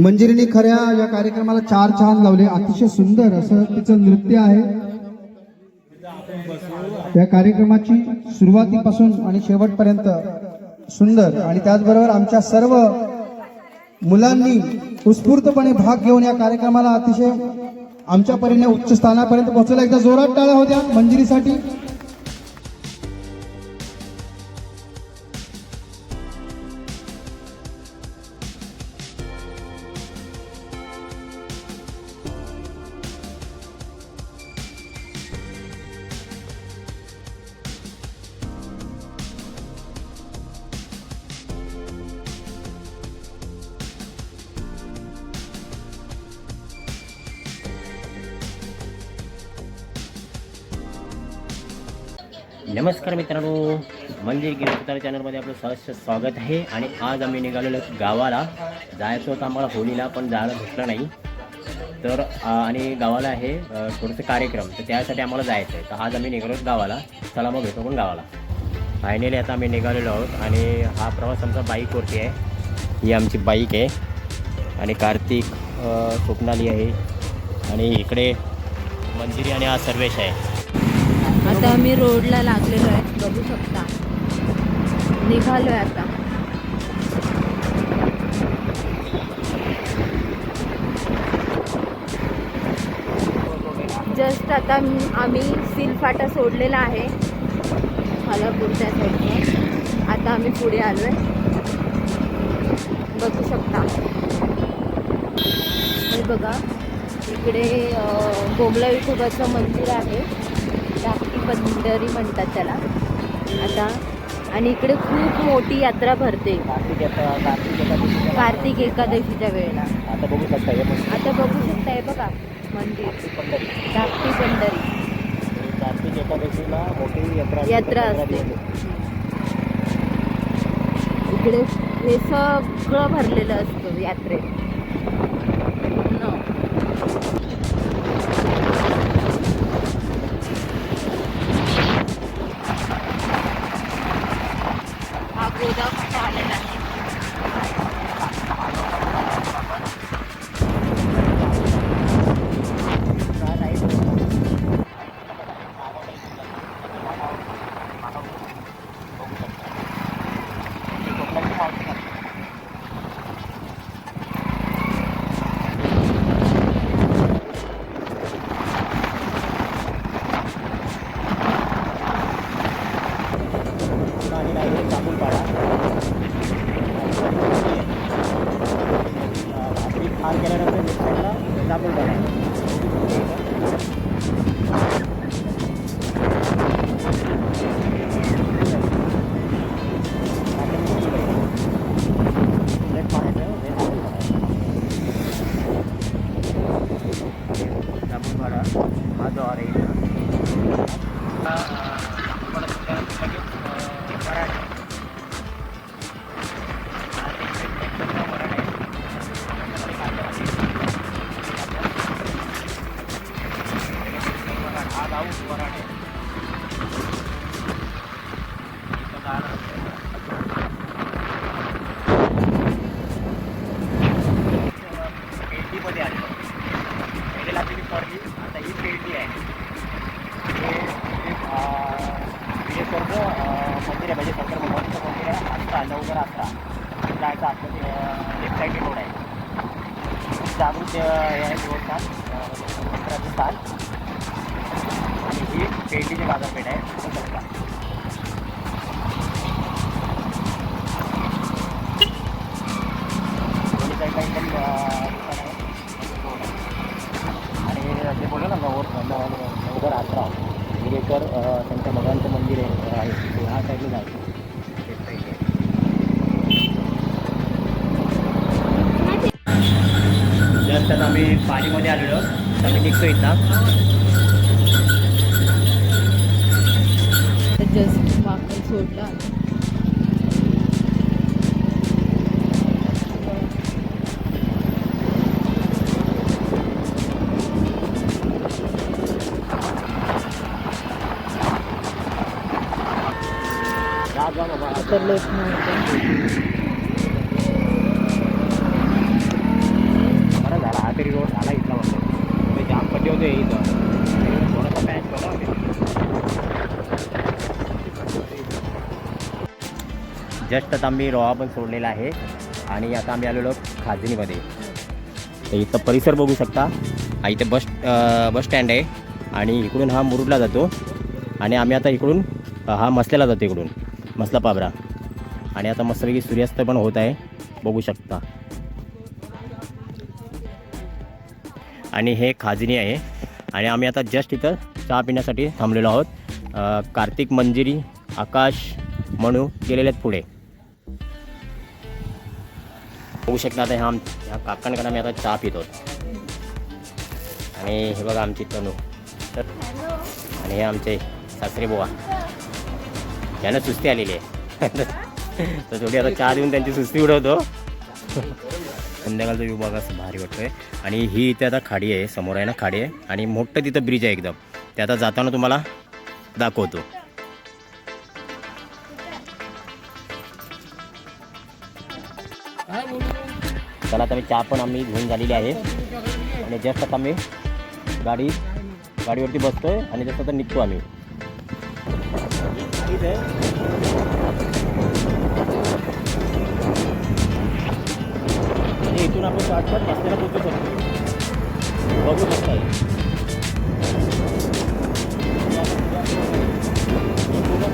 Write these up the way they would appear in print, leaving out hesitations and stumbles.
मंजिरीने खऱ्या या कार्यक्रमाला 4 चांद लावले. अतिशय सुंदर असं तिचं नृत्य आहे. या कार्यक्रमाची सुरुवातीपासून आणि शेवटपर्यंत सुंदर आणि त्याचबरोबर आमच्या सर्व मुलांनी उत्स्फूर्तपणे भाग घेऊन या कार्यक्रमाला अतिशय आमच्या परीने उच्च स्थानापर्यंत पोहोचला. एकदा जोरात टाळ्या होत्या मंजिरीसाठी. नमस्कार मित्रांनो, मंदिर गिरवतार चॅनलमध्ये आपलं सहर्ष स्वागत आहे. आणि आज आम्ही निघालेलो गावाला. जायचं होतं आम्हाला होळीला, पण जायला भेटलं नाही. तर आणि गावाला आहे थोडंसं कार्यक्रम, तर त्यासाठी आम्हाला जायचं आहे. तर आज आम्ही निघालो गावाला. चला मग भेटू पण गावाला. फायनली आता आम्ही निघालेलो आहोत. आणि हा प्रवास आमचा बाईकवरती आहे. ही आमची बाईक आहे. आणि कार्तिक, स्वप्नाली आहे. आणि इकडे मंजिरी आणि हा सर्वेश आहे. आता आम्ही रोडला लागलेलो आहे, बघू शकता. निघालोय आता. जस्ट आता आम्ही सिलफाटा सोडलेला आहे खालापूरच्या साईडला. आता आम्ही पुढे आलोय, बघू शकता. हे बघा, इकडे बोमला विठोबाचं मंदिर आहे. धाकटी पंढरी म्हणतात त्याला आता. आणि इकडे खूप मोठी यात्रा भरते कार्तिक एकादशीच्या वेळेला. आता बघू शकता हे बघा मंदिर, धाकटी पंढरी. कार्तिक एकादशीला मोठी यात्रा असते इकडे. हे सगळं भरलेलं असतं यात्रेत. जागृत देवस्थान राजस्थान. आणि ही पेटीची बाजारपेठ आहे. दोन्ही साईडला एकदम आणि ते बोललं ना नवघर आसरा हिरेकर त्यांच्या मगांचं मंदिर आहे. ह्या साईडला जायचं. जस्ट आता आम्ही पाणीमध्ये आलेलो, तर आम्ही निघतो इथं. जस्ट वाकल सोडला. जा बाबा. तर लेट नव्हतं. जस्ट आता आम्ही रोहा पण सोडलेला आहे आणि आता आम्ही आलेलो खाजनीमध्ये. तर इथं परिसर बघू शकता. इथे बस स्टँड आहे आणि इकडून हा मुरुडला जातो आणि आम्ही आता इकडून हा मसल्याला जातो, इकडून मसला पाबरा. आणि आता मस्तपैकी सूर्यास्त पण होत आहे, बघू शकता. आणि हे खाजनी आहे आणि आम्ही आता जस्ट इथं चहा पिण्यासाठी थांबलेलो आहोत. कार्तिक, मंजिरी, आकाश, मनू गेलेले आहेत पुढे. बघू शकता. आता ह्या काकांकडे आम्ही आता चहा पितो. आणि हे बघा आमची तनू. तर आणि हे आमचे सासरे बुवा, यांना सुस्ती आलेली आहे. तर थोडी आता चहा देऊन त्यांची सुस्ती उडवतो. संध्याकाळचा विभाग असं भारी वाटतोय. आणि ही इथे आता खाडी आहे, समोर आहे ना खाडी आहे आणि मोठं तिथं ब्रिज आहे एकदम. ते आता जाताना तुम्हाला दाखवतो. चला आता मी चहा पण आम्ही घेऊन झालेली आहे आणि जस्ट आता आम्ही गाडीवरती बसतोय आणि जसं आता निघतो आम्ही. म्हणजे इथून आपण शॉर्टकट रस्त्याला पोहोचू शकतो, बघू शकता.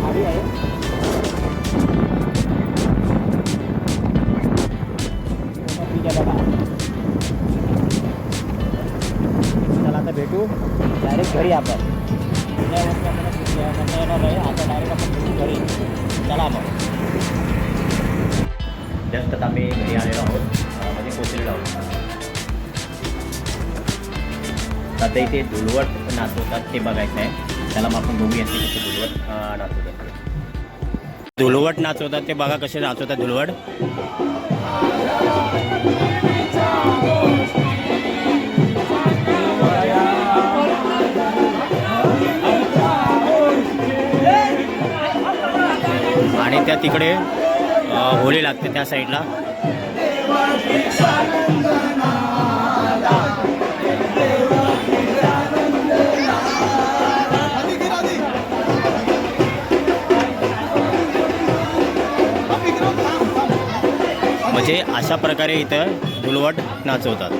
खाडी आहे. चला आता भेटू डायरेक्ट घरी. आपण येणार आहे आता डायरेक्ट आपण भेटू घरी. चला मग. जस्ट आता आम्ही घरी आलेलो आहोत, म्हणजे पोचलेलो आहोत. आता इथे धुलवट नाचवतात ते बघायचं आहे. त्याला मग आपण बघूया ते कसे धुलवट नाचवतात. धुलवट नाचवतात ते बघा कसे नाचवतात धुलवट. आणि त्या तिकडे होळी लागते त्या साईडला. म्हणजे अशा प्रकारे इथं धुलवट नाचवतात.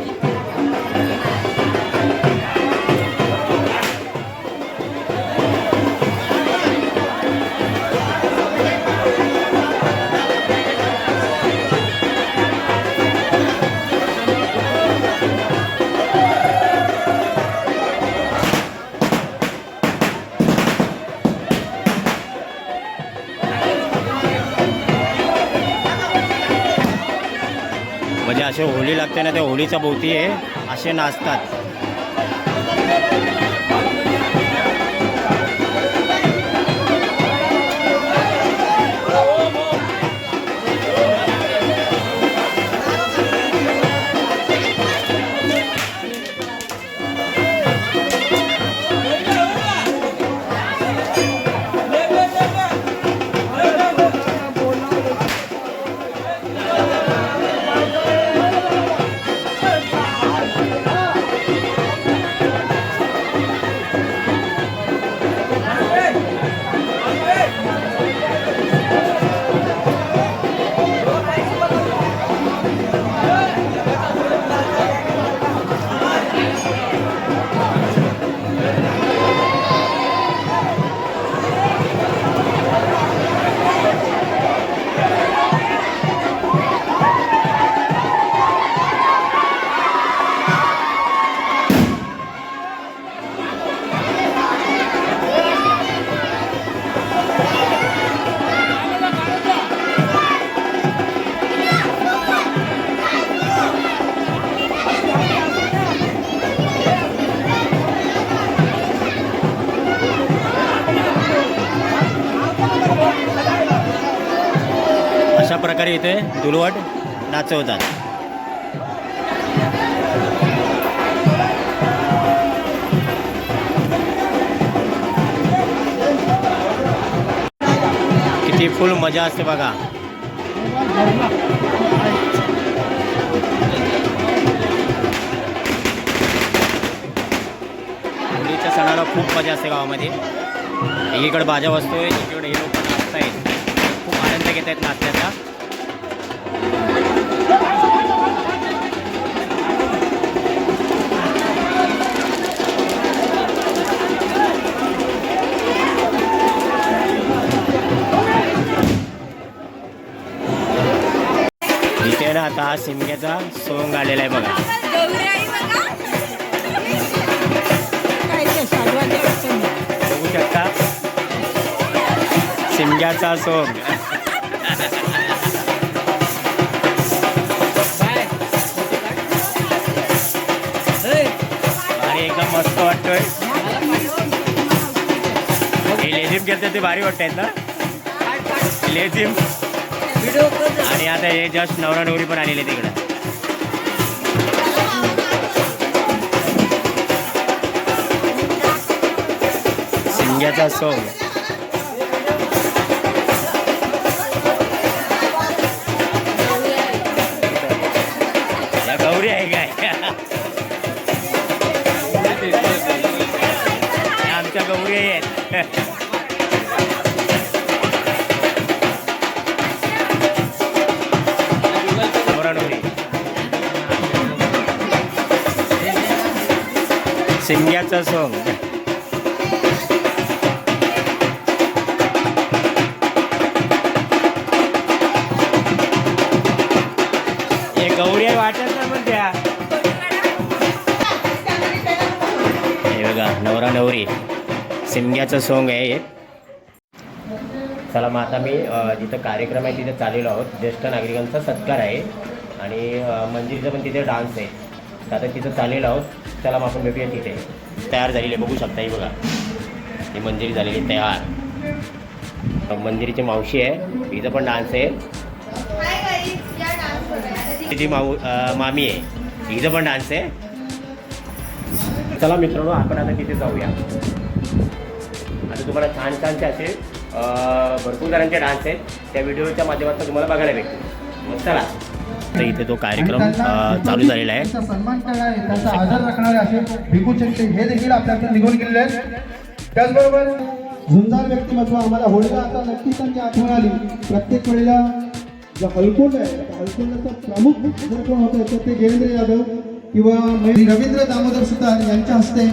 म्हणजे असे होळी लागते ना, त्या होळीच्या भोवती आहे असे नाचतात. अशा प्रकारे इथे धुलवट नाचवतात. किती फुल मजा असते बघा. होळीच्या सणाला खूप मजा असते गावामध्ये. एकीकडे बाजा वाजतोय, एकीकडे हे लोक नाचतायत. खूप आनंद घेत आहेत नाश्त्याचा. इथे ना आता हा शिमग्याचा सोंग आलेला आहे बघा. बघू शकता शिमग्याचा सोंग. आणि एकदम मस्त वाटतोय. हे लेझिम खेळतात ते भारी वाटत आहेत ना लेझिम. आणि आता हे जस्ट नवरा नवरी पण आलेले तिकडे. शिमग्याचा सोंग. या गौरी आहे काय आमच्या गौरी आहेत. शिमग्याचा सोंग. हे गौरी वाटत ना पण त्या. हे बघा नवरा नवरी शिमग्याचं सोंग आहे हे. चला मग आता मी जिथं कार्यक्रम आहे तिथे चाललेलो आहोत. ज्येष्ठ नागरिकांचा सत्कार आहे आणि मंदिरचं पण तिथे डान्स आहे. तर आता तिथं चाललेलो आहोत. चला मग आपण भेटूया तिथे. तयार झालेली बघू शकता ही बघा. ही मंदिर झालेली तयार. मंदिरची मावशी आहे. हिचं पण डान्स आहे. तिची मामी आहे. हिचं पण डान्स आहे. चला मित्रांनो आपण आता तिथे जाऊया. आता तुम्हाला छान छानसे असे भरपूर जणांचे डान्स आहेत. त्या व्हिडिओच्या माध्यमातून तुम्हाला बघायला भेटतील. मग चला. तर इथे तो कार्यक्रम चालू झालेला आहे. सन्मान करणारे त्यांचा आदर राखणारे असे भिकू चक्के हे देखील आपल्याकडे निघून गेलेले आहेत. त्याचबरोबर झुंजार व्यक्तिमत्व आम्हाला होळीला आता नक्कीच त्यांची आठवण आली. प्रत्येक वेळेला जो हलकुंड आहे त्या हलकुंडाचा प्रमुख जर कोण होतं तर ते गेलेंद्र यादव किंवा रवींद्र दामोदर सुतार यांच्या हस्ते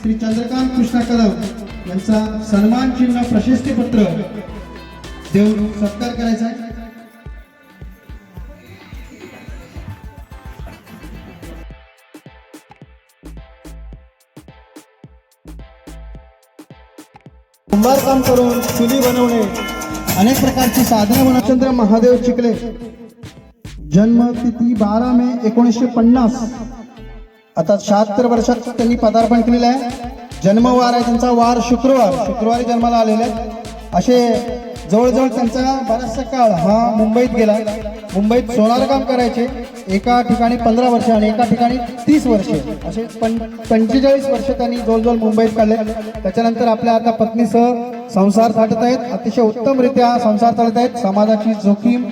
श्री चंद्रकांत कृष्णा कदम यांचा सन्मान चिन्ह प्रशस्तीपत्र देऊन सत्कार करायचा आहे. कुंभारकाम करून चुली बनवणे अनेक प्रकारची साधने बनवचंद्र महादेव चिखले जन्मतिथी 12 मे 1950. आता 76 वर्षात त्यांनी पदार्पण केलेलं आहे. जन्मवार आहे त्यांचा वार शुक्रवारी जन्माला आलेले आहेत. असे जवळजवळ त्यांचा बराचसा काळ हा मुंबईत गेला. मुंबईत सोनार काम करायचे. एका ठिकाणी 15 वर्ष आणि एका ठिकाणी 30 वर्ष असे 45 वर्ष त्यांनी जवळजवळ मुंबईत काढले. त्याच्यानंतर आपल्या आता पत्नीसह संसार थाटत आहेत. अतिशय उत्तमरित्या संसार चालत आहेत. समाजाची जोखीम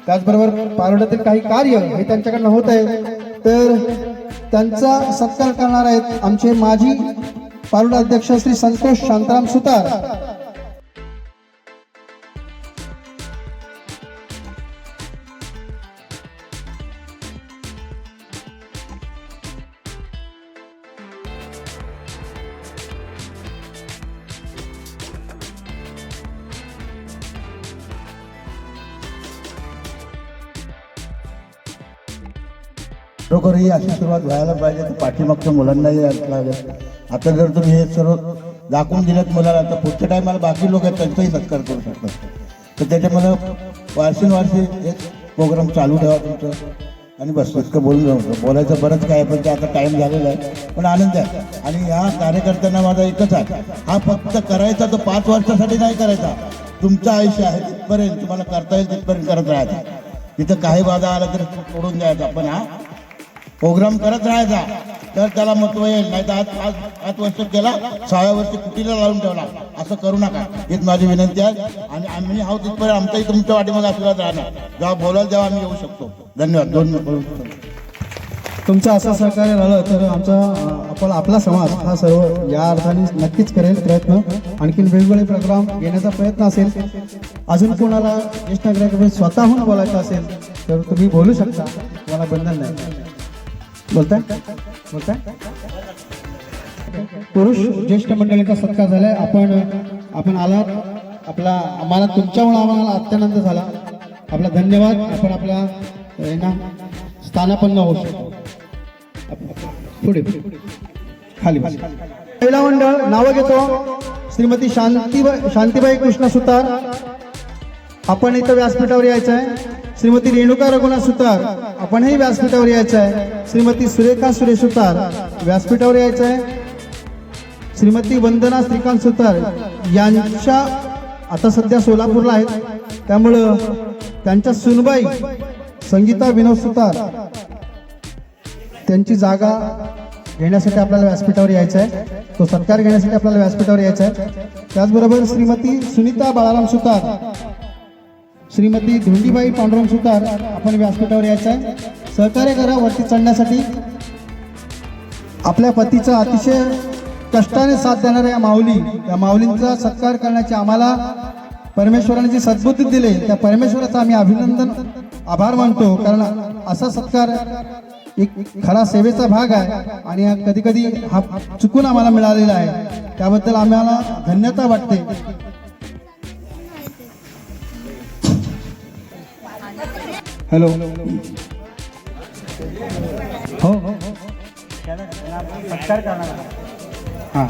त्याचबरोबर पारोड्यातील काही कार्य हे त्यांच्याकडनं होत आहे. तर त्यांचा सत्कार करणार आहेत आमचे माजी पारोडा अध्यक्ष श्री संतोष शांताराम सुतार. खरोखर ही अशी सुरुवात व्हायला पाहिजे. तर पाठीमागच्या मुलांनाही लागेल. आता जर तुम्ही हे सर्व दाखवून दिलं मुलाला तर पुढच्या टायमाला बाकी लोक आहेत त्यांचाही सत्कार करू शकतात. तर त्याच्यामुळे वार्षिक हे प्रोग्राम चालू ठेवा तुमचं. आणि बस इतकं बोलायचं बरंच काय पण ते आता टाईम झालेला आहे. पण आनंद आहे. आणि ह्या कार्यकर्त्यांना माझा एकच आहे, हा फक्त करायचा तो 5 वर्षासाठी नाही करायचा. तुमचं आयुष्य आहे तिथपर्यंत तुम्हाला करता येईल तिथपर्यंत करत राहायचं. तिथं काही बाधा आला तर सोडून द्यायचा. पण हा प्रोग्राम करत राहायचा तर त्याला महत्व येईल. नाही तर आज 5 वर्ष केला 6व्या वर्षी कुटीला लावून ठेवला. असं करू नका हीच माझी विनंती आहे. आणि आम्ही आहोत तिथपर्यंत आमचाही तुमच्या वाटेमध्ये आशीर्वाद राहणार. जेव्हा बोलाल तेव्हा आम्ही येऊ शकतो. धन्यवाद. 2 मिनिट. तुमचं असं सहकार्य झालं तर आपला समाज हा सर्व या अर्थाने नक्कीच करेल प्रयत्न. आणखीन वेगवेगळे प्रोग्राम घेण्याचा प्रयत्न असेल. अजून कोणाला ज्येष्ठ नागरिकांमध्ये स्वतःहून बोलायचं असेल तर तुम्ही बोलू शकता, तुम्हाला बंधन नाही. बोलताय पुरुष ज्येष्ठ मंडळींचा सत्कार झालाय. आपण आलात, आम्हाला तुमच्यामुळे आम्हाला अत्यानंद झाला. आपला धन्यवाद. आपण आपल्या स्थानापन्न होऊ शकतो. पुढे खाली महिला मंडळ नावं घेतो. श्रीमती शांतीबाई कृष्ण सुतार, आपण इथं व्यासपीठावर यायचं आहे. श्रीमती रेणुका रघुनाथ सुतार, आपणही व्यासपीठावर यायचं आहे. श्रीमती सुरेखा सुरेश सुतार, व्यासपीठावर यायचं आहे. श्रीमती वंदना श्रीकांत सुतार यांच्या आता सध्या सोलापूरला आहेत, त्यामुळं त्यांच्या सुनबाई संगीता विनोद सुतार त्यांची जागा घेण्यासाठी आपल्याला व्यासपीठावर यायचं आहे. तो सत्कार घेण्यासाठी आपल्याला व्यासपीठावर यायचं आहे. त्याचबरोबर श्रीमती सुनीता बाळाराम सुतार, श्रीमती धोंडीबाई पांडुरंग सुतार, आपण व्यासपीठावर यायचं आहे. सहकार्य करा वरती चढण्यासाठी. आपल्या पतीचा अतिशय कष्टाने साथ देणाऱ्या या माऊलींचा सत्कार करण्याची आम्हाला परमेश्वराने जी सद्बुद्धी दिली त्या परमेश्वराचा आम्ही अभिनंदन आभार मानतो. कारण असा सत्कार एक खरा सेवेचा भाग आहे आणि कधी कधी हा चुकून आम्हाला मिळालेला आहे, त्याबद्दल आम्हाला धन्यता वाटते. हॅलो हो सत्कार करणार. हां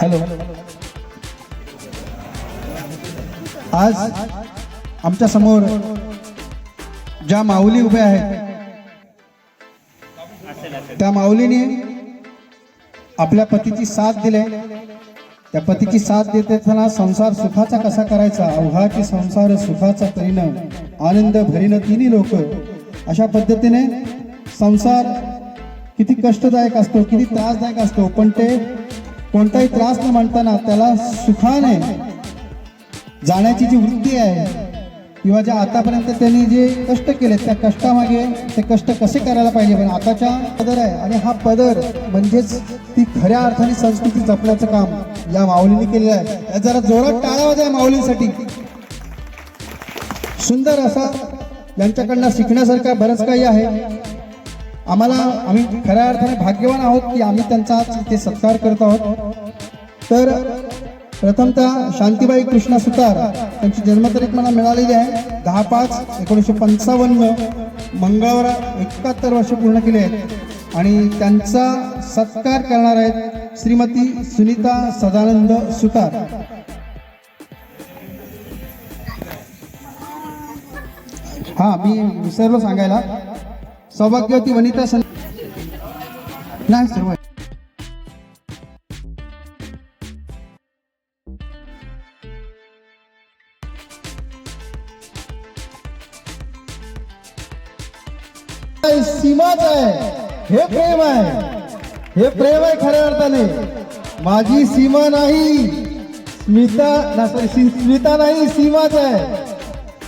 हॅलो. आज आमच्या समोर ज्या माऊली उभ्या आहेत त्या माऊलीने आपल्या पतीची साथ दिली. त्या पतीची साथ देत असताना संसार सुखाचा कसा करायचा, अवघा की संसार सुखाचा करीन, आनंद भरीन तिन्ही लोक, अशा पद्धतीने संसार किती कष्टदायक असतो, किती त्रासदायक असतो, पण ते कोणताही त्रास न मानताना त्याला सुखाने जाण्याची जी वृत्ती आहे किंवा ज्या आतापर्यंत त्यांनी जे कष्ट केले त्या कष्टामागे ते कष्ट कसे करायला पाहिजे, पण आताच्या पदर आहे. आणि हा पदर म्हणजेच ती खऱ्या अर्थाने संस्कृती जपण्याचं काम या माऊलीने केलेलं आहे. जरा जोरात टाळ्या वाजवा या माऊलींसाठी. सुंदर असा यांच्याकडनं शिकण्यासारखं बरंच काही आहे. आम्ही खऱ्या अर्थाने भाग्यवान आहोत की आम्ही त्यांचा इथे सत्कार करत आहोत. तर प्रथमतः शांतीबाई कृष्ण सुतार त्यांची जन्मतारीख मला मिळालेली आहे 10/5/1955. मंगळवार 71 वर्ष पूर्ण केले आहेत आणि त्यांचा सत्कार करणार आहेत श्रीमती सुनीता सदानंद सुतार. हा मी विसरलो सांगायला. सौभाग्यवती वनिता नाही सर्व सीमाच आहे. हे प्रेम आहे, हे प्रेम आहे खऱ्या अर्थाने. माझी सीमा नाही, स्मिता नाही, सीमाच आहे.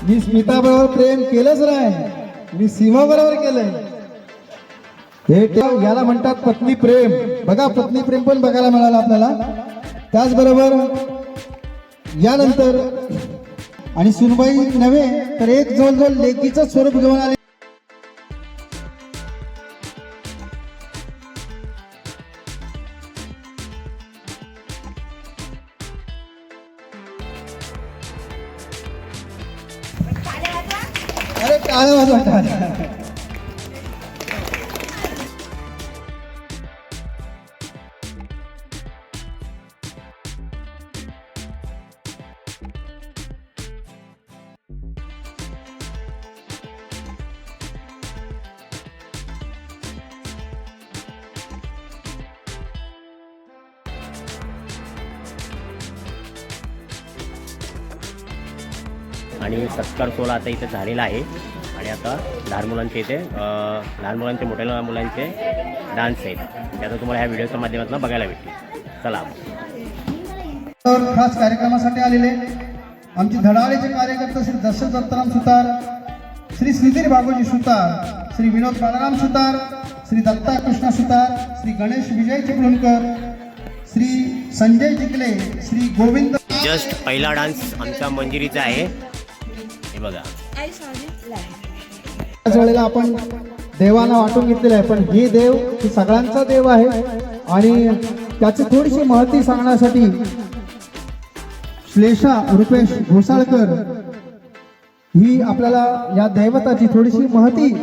मी स्मिता बरोबर प्रेम केलंच नाही, मी सीमा बरोबर केलंय. हे याला म्हणतात पत्नी प्रेम. बघा पत्नी प्रेम पण बघायला मिळालं आपल्याला. त्याचबरोबर यानंतर आणि सुनबाई नव्हे तर एक जवळजवळ लेकीचं स्वरूप घेऊन आले. अरे टाळ्या वाजवा टाळ्या. आणि सत्कार सोहळा आता इथे झालेला आहे आणि आता लहान मुलांचे इथे लहान मुलांचे मोठ्या मुलांचे डान्स आहेत ते आता तुम्हाला ह्या व्हिडिओच्या माध्यमातून बघायला भेटतील. चला खास कार्यक्रमासाठी आलेले आमचे धडाळेचे कार्यकर्ते श्री दर्शन दत्ताराम सुतार, श्री श्रीधर बाबूजी सुतार, श्री विनोद बालाराम सुतार, श्री दत्ता कृष्णा सुतार, श्री गणेश विजय चिपळूणकर, श्री संजय जिंकले, श्री गोविंद. जस्ट पहिला डान्स आमच्या मंजिरीचा आहे. हे बघा, त्याच वेळेला आपण देवाला वाटून घेतलेलं आहे, पण ही देव ही सगळ्यांचा देव आहे आणि त्याची थोडीशी महती सांगण्यासाठी श्लेषा रुपेश घोसाळकर ही आपल्याला या दैवताची थोडीशी महती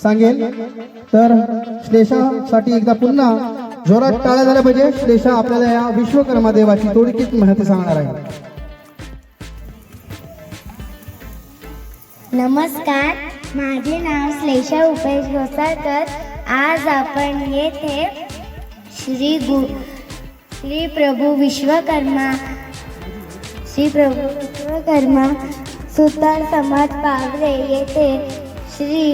सांगेल. तर श्लेषासाठी एकदा पुन्हा जोरात टाळ्या झाल्या पाहिजे. श्लेषा आपल्याला या विश्वकर्मा देवाची थोडीशीच महती सांगणार आहे. नमस्कार, माझे नाव श्लेषा उपेश घोसाळकर. आज आपण येथे श्री प्रभू विश्वकर्मा सुतार समाज पावरे येथे श्री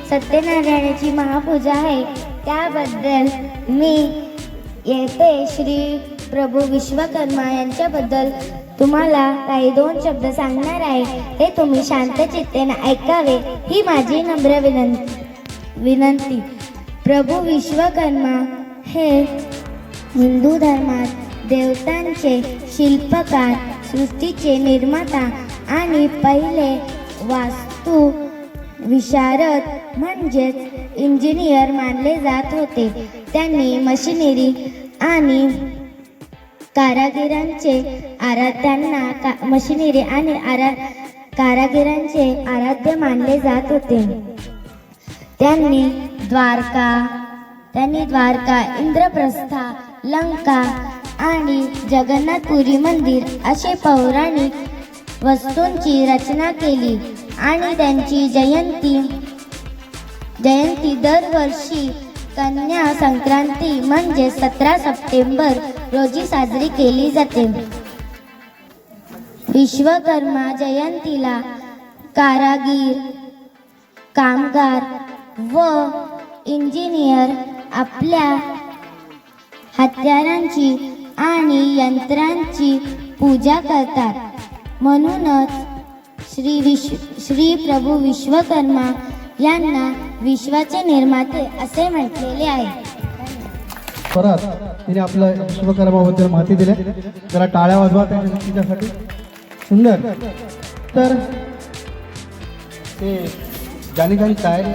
सत्यनारायणाची महापूजा आहे. त्याबद्दल मी येथे श्री प्रभू विश्वकर्मा यांच्याबद्दल तुम्हाला काही 2 शब्द सांगणार आहे. ते तुम्ही शांत चित्तेने ऐकावे ही माझी नम्र विनंती. प्रभू विश्वकर्मा हे हिंदू धर्मात देवतांचे शिल्पकार, सृष्टीचे निर्माता आणि पहिले वास्तू विशारद म्हणजेच इंजिनियर मानले जात होते. त्यांनी मशिनरी आणि कारागिरांचे आराध्य मानले जात होते. त्यांनी द्वारका, इंद्रप्रस्था, लंका आणि जगन्नाथपुरी मंदिर असे पौराणिक वस्तूंची रचना केली आणि त्यांची जयंती दरवर्षी कन्या संक्रांती म्हणजे 17 सप्टेंबर रोजी साजरी केली जाते. विश्वकर्मा जयंतीला कारागीर, कामगार व इंजिनियर आपल्या हत्यारांची आणि यंत्रांची पूजा करतात. म्हणूनच श्री प्रभू विश्वकर्मा यांना विश्वाचे निर्माते असे म्हटलेले आहे. परत तिने आपलं विश्वकर्माबद्दल माहिती दिली. जरा टाळ्या वाजवा तिच्यासाठी. सुंदर. तर ते ज्याने काही तयारी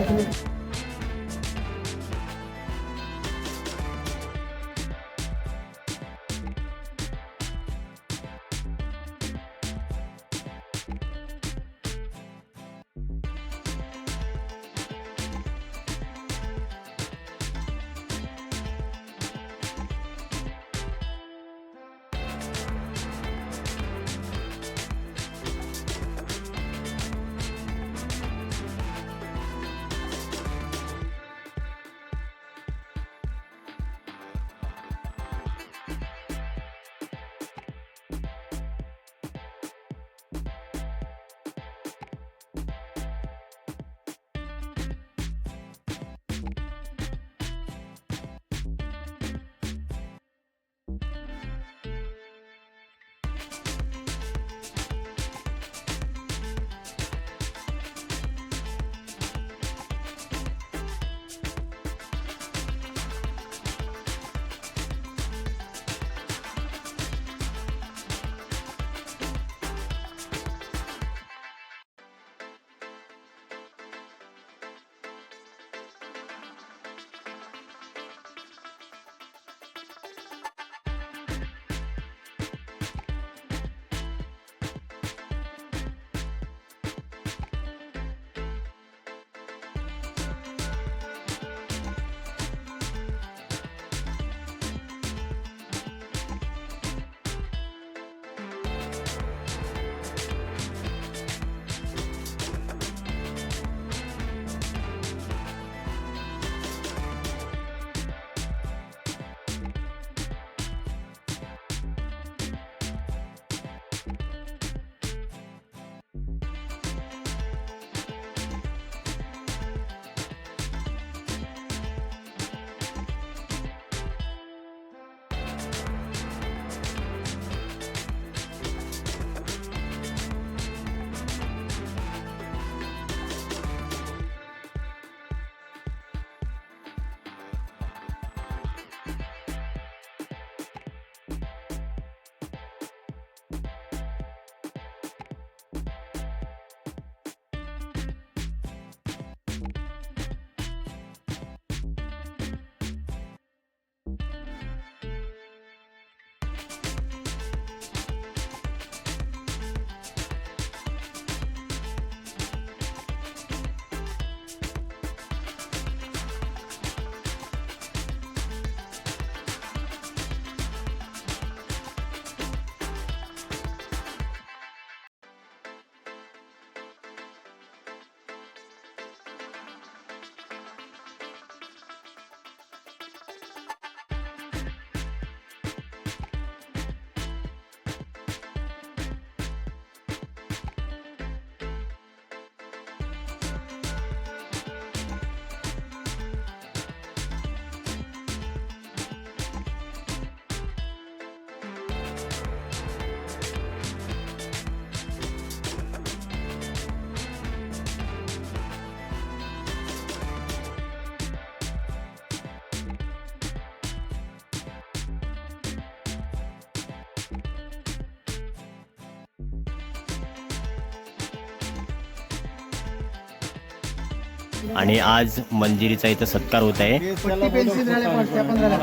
आणि आज मंजिरीचा इथं सत्कार होत आहे. पट्टी पेन्सिल झाले पण त्या पण झाल्या.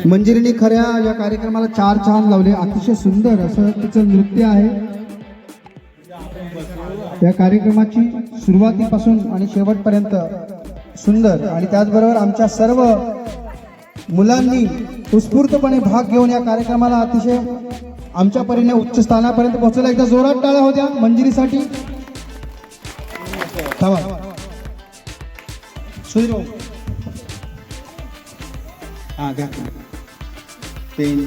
मंजिरीने खऱ्या या कार्यक्रमाला 4 चांद लावले. अतिशय सुंदर असं तिचं नृत्य आहे. या कार्यक्रमाची सुरुवातीपासून आणि शेवटपर्यंत सुंदर आणि त्याचबरोबर आमच्या सर्व मुलांनी उत्स्फूर्तपणे भाग घेऊन या कार्यक्रमाला अतिशय आमच्या परीने उच्च स्थानापर्यंत पोहोचवलं. एकदा जोरात टाळ्या होत्या मंजिरीसाठी. थांबा सुधीर भाऊ. हा घ्या पेन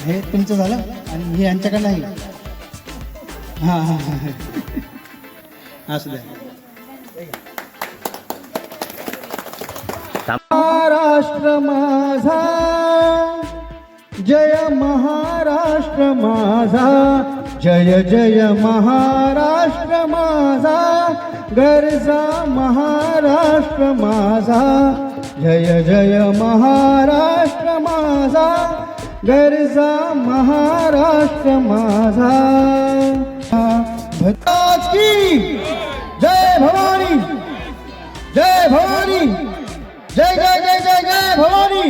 हे तुमचं झालं आणि हे यांच्याकडे आहे. हां हां हां असू द्या. महाराष्ट्र माझा जय महाराष्ट्र माझा जय जय महाराष्ट्र माझा गरजा महाराष्ट्र माझा जय जय महाराष्ट्र माझा गरजा महाराष्ट्र माझा. भद्राज की जय भवानी जय भवानी जय जय जय जय जय भवानी.